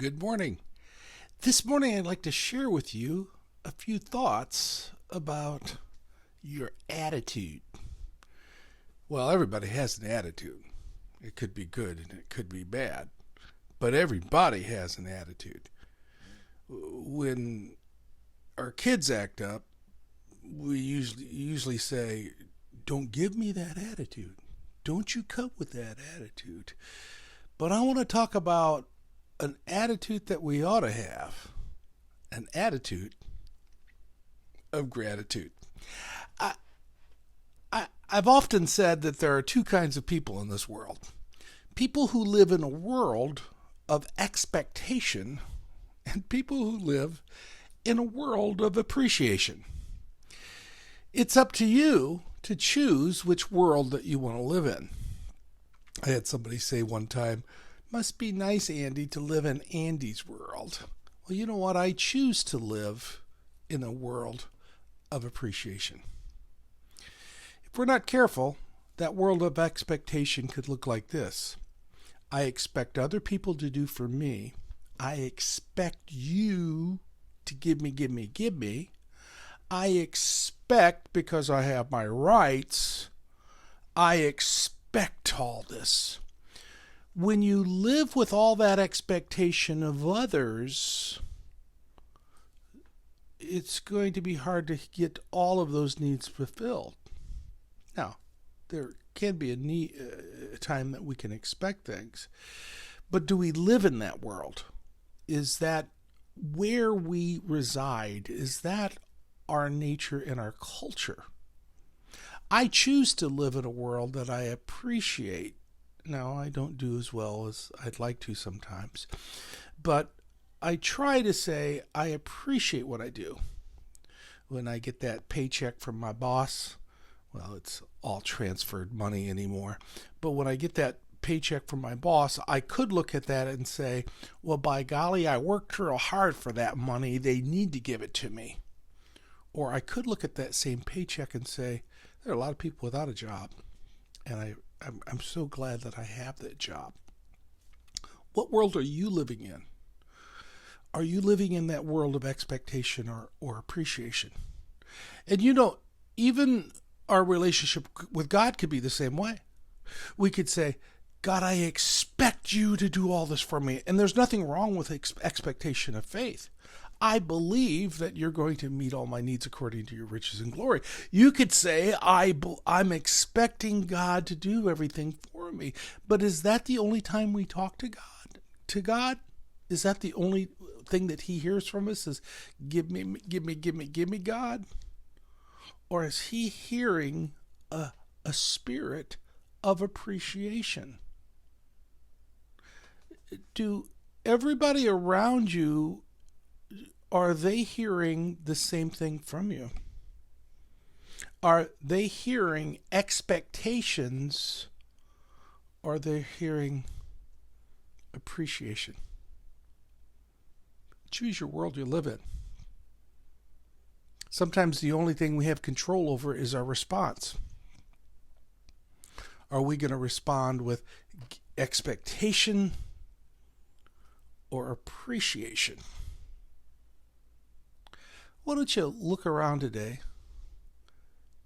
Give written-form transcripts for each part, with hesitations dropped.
Good morning. This morning, I'd like to share with you a few thoughts about your attitude. Well, everybody has an attitude. It could be good and it could be bad, but everybody has an attitude. When our kids act up, we usually say, "Don't give me that attitude. Don't you come with that attitude." But I want to talk about an attitude that we ought to have, an attitude of gratitude. I've often said that there are two kinds of people in this world. People who live in a world of expectation and people who live in a world of appreciation. It's up to you to choose which world that you want to live in. I had somebody say one time, "Must be nice, Andy, to live in Andy's world." Well, you know what? I choose to live in a world of appreciation. If we're not careful, that world of expectation could look like this. I expect other people to do for me. I expect you to give me. I expect because I have my rights. I expect all this. When you live with all that expectation of others, it's going to be hard to get all of those needs fulfilled. Now, there can be a time that we can expect things, but do we live in that world? Is that where we reside? Is that our nature and our culture? I choose to live in a world that I appreciate. Now, I don't do as well as I'd like to sometimes, but I try to say I appreciate what I do. When I get that paycheck from my boss, well, it's all transferred money anymore, but when I get that paycheck from my boss, I could look at that and say, well, by golly, I worked real hard for that money. They need to give it to me. Or I could look at that same paycheck and say, there are a lot of people without a job, and I'm so glad that I have that job. What world are you living in? Are you living in that world of expectation or appreciation? And even our relationship with God could be the same way. We could say, God, I expect you to do all this for me. And there's nothing wrong with expectation of faith. I believe that you're going to meet all my needs according to your riches and glory. You could say, I'm expecting God to do everything for me. But is that the only time we talk to God? Is that the only thing that he hears from us is, give me, God? Or is he hearing a spirit of appreciation? Do everybody around you, are they hearing the same thing from you? Are they hearing expectations, or are they hearing appreciation? Choose your world you live in. Sometimes the only thing we have control over is our response. Are we going to respond with expectation or appreciation? Why don't you look around today?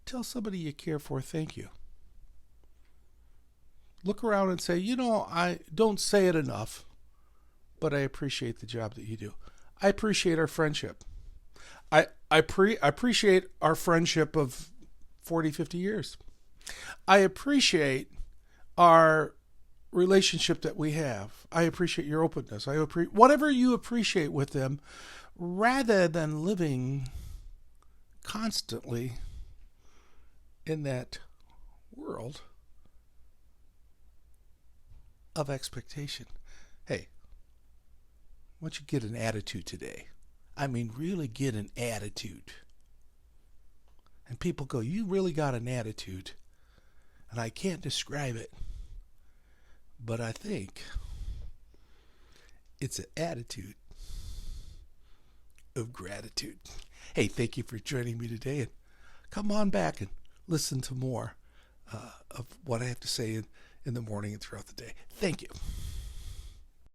Tell somebody you care for thank you. Look around and say, I don't say it enough, but I appreciate the job that you do. I appreciate our friendship. I appreciate our friendship of 40, 50 years. I appreciate our relationship that we have. I appreciate your openness. Whatever you appreciate with them, rather than living constantly in that world of expectation. Hey, why don't you get an attitude today? I mean, really get an attitude. And people go, you really got an attitude. And I can't describe it. But I think it's an attitude of gratitude. Hey, thank you for joining me today. And come on back and listen to more of what I have to say in the morning and throughout the day. Thank you.